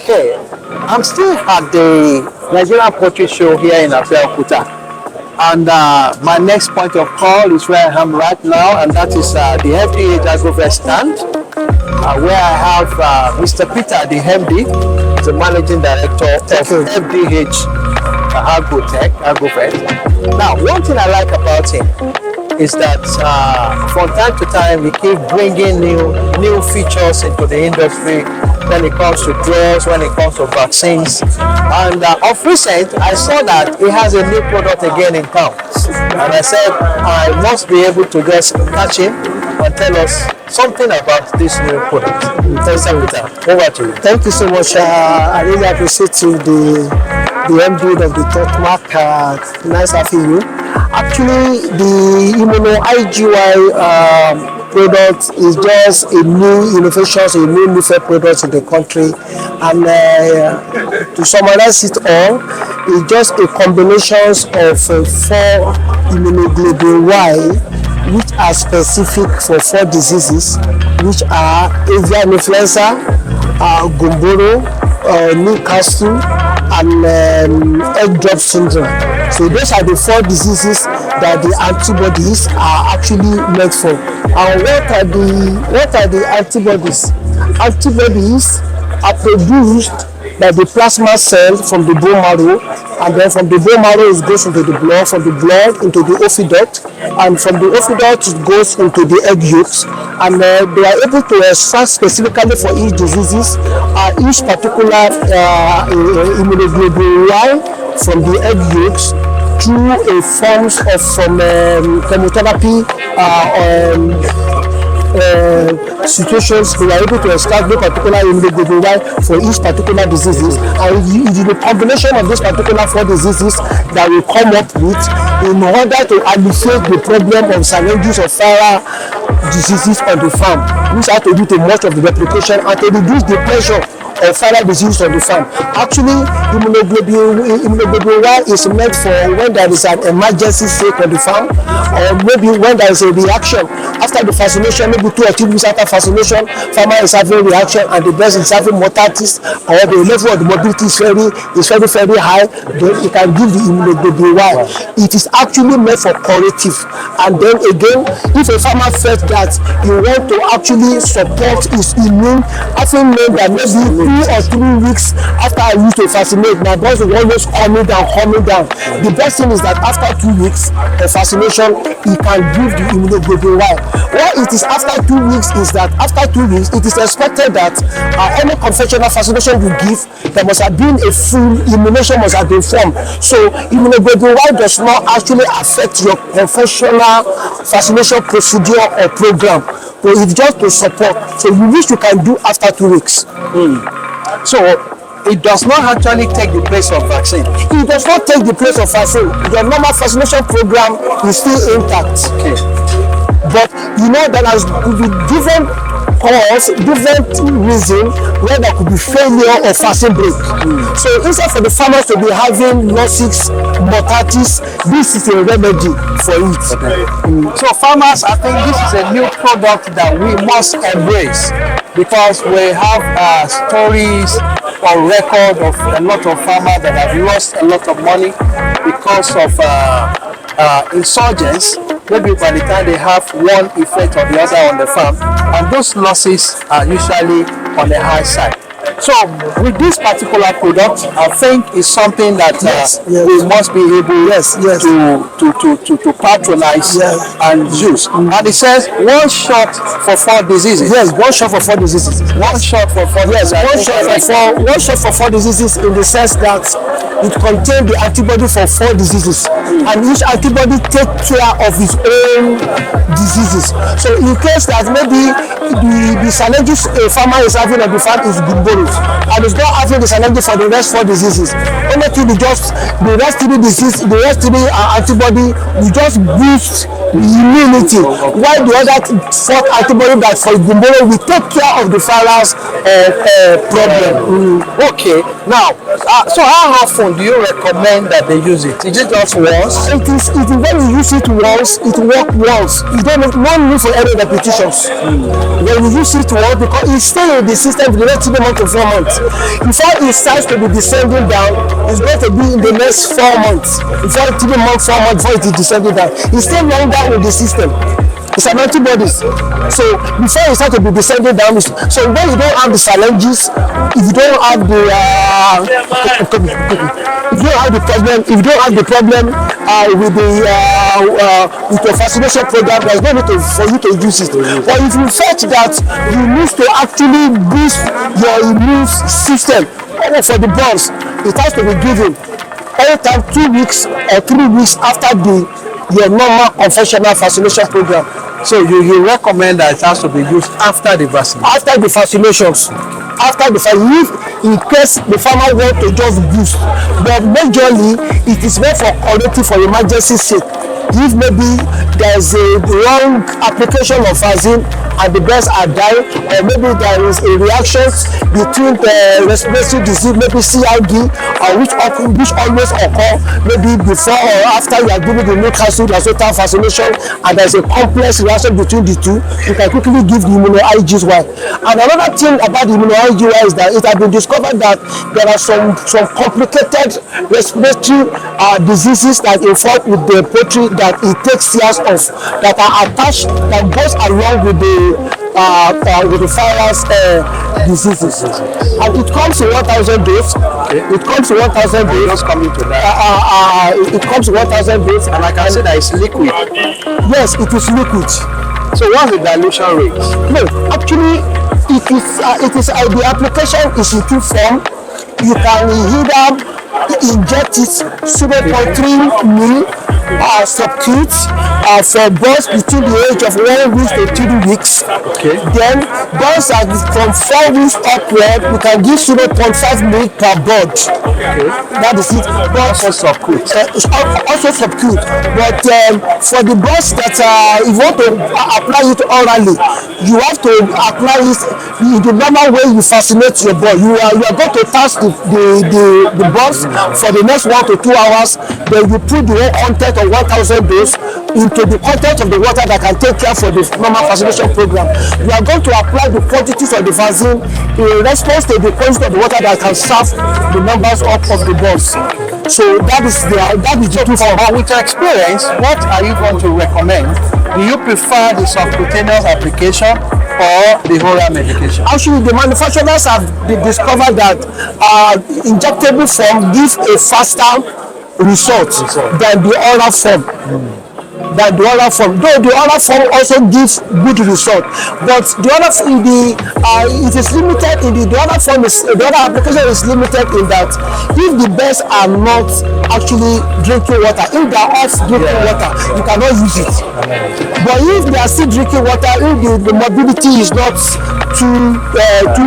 Okay, I'm still at the Nigeria Poultry Show here in Abeokuta, and my next point of call is where I am right now, and that is the FDH Agro-vet stand, where I have Mr. Peter, the MD, the Managing Director of FDH Agro-vet. Now, one thing I like about him is that from time to time he keeps bringing new features into the industry when it comes to drugs, when it comes to vaccines. And of recent, I saw that he has a new product again in town. And I said, I must be able to just catch him and tell us something about this new product. Peter, over to you. Thank you so much. I really appreciate you, the MD of the Totmak. Nice having you. Actually, the Immuno IGY product is just a new innovation, a new product in the country, and to summarize it all, it's just a combination of 4 immunoglobulin Y, which are specific for 4 diseases, which are avian influenza, Gumboro, Newcastle, and egg drop syndrome. So those are the 4 diseases that the antibodies are actually meant for. And what are the antibodies? Antibodies are produced by the plasma cell from the bone marrow, and then from the bone marrow it goes into the blood, from the blood into the oviduct, and from the oviduct it goes into the egg yolks, and they are able to extract specifically for each diseases each particular immunoglobulin Y from the egg yolks through a forms of chemotherapy situations. We are able to extract the particular immunoglobulin Y for each particular diseases, and it is the combination of these particular 4 diseases that we come up with in order to alleviate the problem of challenges of viral diseases on the farm, which have to do to much of the replication and to reduce the pressure of viral disease on the farm. Actually, immunoglobulin Y is meant for when there is an emergency state on the farm, or maybe when there is a reaction after the vaccination, maybe 2 or 3 weeks after vaccination, farmer is having reaction and the breast is having mortalities, or the level of the mobility is very high, then it can give the immunoglobulin Y. It is actually meant for curative. And then again, if a farmer felt that he want to actually support his immune, having known that maybe 2 or 3 weeks after I used to vaccinate, my bones will always coming down. The best thing is that after 2 weeks of vaccination, he can give the immunoglobulin Y. What it is after 2 weeks is that after 2 weeks, it is expected that any conventional vaccination you give, there must have been a full immunization must have been formed. So immunoglobulin Y does not actually affect your conventional vaccination procedure or program, but it's just to support. So which you can do after 2 weeks. So it does not actually take the place of vaccine. It does not take the place of vaccine. The normal vaccination program is still intact. Okay. But you know that has different cause, different reason where there could be failure of vaccine break. So instead for the farmers to be having losses, mortalities, this is a remedy for it. So farmers, I think this is a new product that we must embrace, because we have stories on record of a lot of farmers that have lost a lot of money because of insurgents. Maybe by the time they have one effect or the other on the farm, and those losses are usually on the high side. So with this particular product, I think is something that we must be able to patronize and use. And it says 1 shot for 4 diseases. Yes, 1 shot for 4 diseases. 1 shot for 4 diseases. One shot for 4 diseases in the sense that it contains the antibody for 4 diseases, and each antibody takes care of its own diseases. So in case that maybe the challenges a farmer is having on the farm is Gumboro, and is not having the challenge for the rest 4 diseases, only to the rest 3 diseases, the rest 3 antibody will just boost the immunity, while the other 4th antibody that for Gumboro will take care of the virus problem. Okay, now So how often do you recommend that they use it? Is it just once? It is when you use it once, it works once. You don't have no need for any repetitions. When you use it once, because it stays in the system for the next 3 months to 4 months. Before it starts to be descending down, it's going to be in the next 4 months. Before 3 months, 4 months, before it is descending down. It's still longer in the system. It's an antibodies. So before you start to be descending down, so when you don't have the phalanges, if you don't have the if you don't have the problem with the vaccination program, there's no need for you to use it. But if you fetch that you need to actually boost your immune system for the birds, it has to be given anytime 2 weeks or 3 weeks after your normal conventional vaccination program. So you recommend that it has to be used after the vaccination? After the vaccinations. After the vaccination, in case the farmer wants to just boost. But majorly, it is meant for corrective for emergency sake. If maybe there's a wrong application of vaccine and the birds are dying, or maybe there is a reaction between the respiratory disease, maybe CID, which always occur maybe before or after you are giving the Newcastle Lesotho vaccination, and there's a complex reaction between the two, you can quickly give the immuno-IgY. And another thing about the immuno-IgY is that it has been discovered that there are some complicated respiratory diseases that involve with the poultry that it takes years of, that are attached, that goes along with the virus diseases, and it comes to 1,000 doses. Okay. It comes to 1,000 doses. Just coming to that. It comes to 1,000 doses, and I can say that it's liquid. Yes, it is liquid. So what's the dilution rate? No, actually, it is the application is in two form. You can either inject it 0.3 ml subcut for birds between the age of 1 week to 3 weeks. Okay. Then birds that from 4 weeks upward, you can give 0.5 ml per bird. Okay. That is it. But also subcut. It's also subcut. But for the birds that if you want to apply it orally, you have to apply it in the normal way you vaccinate your bird. You are going to task the birds for the next 1 to 2 hours. Then you put the whole content of 1,000 doses into the content of the water that can take care for the normal vaccination program. You are going to apply the quantities of the vaccine in response to the quantity of the water that can serve the numbers of the birds. So that is the two form. But with your experience, what are you going to recommend? Do you prefer the subcutaneous application or the oral medication? Actually, the manufacturers have discovered that injectable form gives a faster result than the oral form. Though the oral form also gives good result, but the other it is limited in the other form. The other application is limited in that if the birds are not actually drinking water, if they are off drinking water, you cannot use it. But if they are still drinking water, if the mobility is not too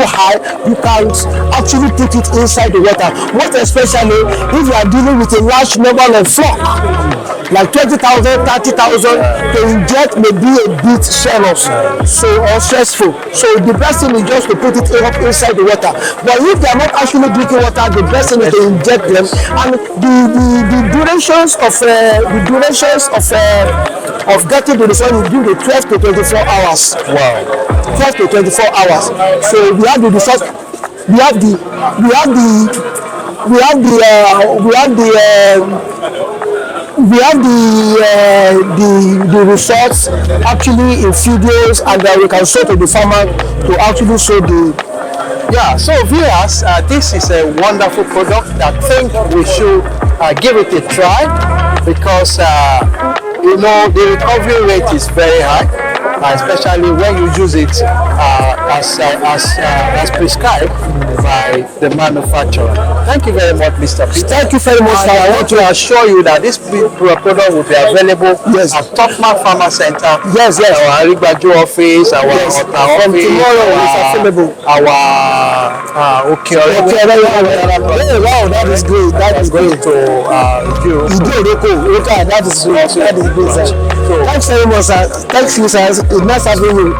high, you can actually put it inside the water. Most especially if you are dealing with a large number of flock, like 20,000, 30,000, to inject may be a bit strenuous, or stressful. So the best thing is just to put it up inside the water. But if they are not actually drinking water, the best thing is to inject them. And the durations of getting the result is due to 12 to 24 hours. Wow. 12 to 24 hours. So we have the result. We have the results actually in videos, and then we can show to the farmer to actually show the. Yeah, so viewers, this is a wonderful product. I think we should give it a try, because the recovery rate is very high, especially when you use it as prescribed by the manufacturer. Thank you very much, Mr. Peter. Thank you very much. I want to assure you that this product will be available at Totmak Farmers Centre. Yes. Our Agric Care office, our office. Tomorrow is available. Wow, that is great. That is great. That is great. So, thanks very much, sir. Thanks you, sir. It's nice having you.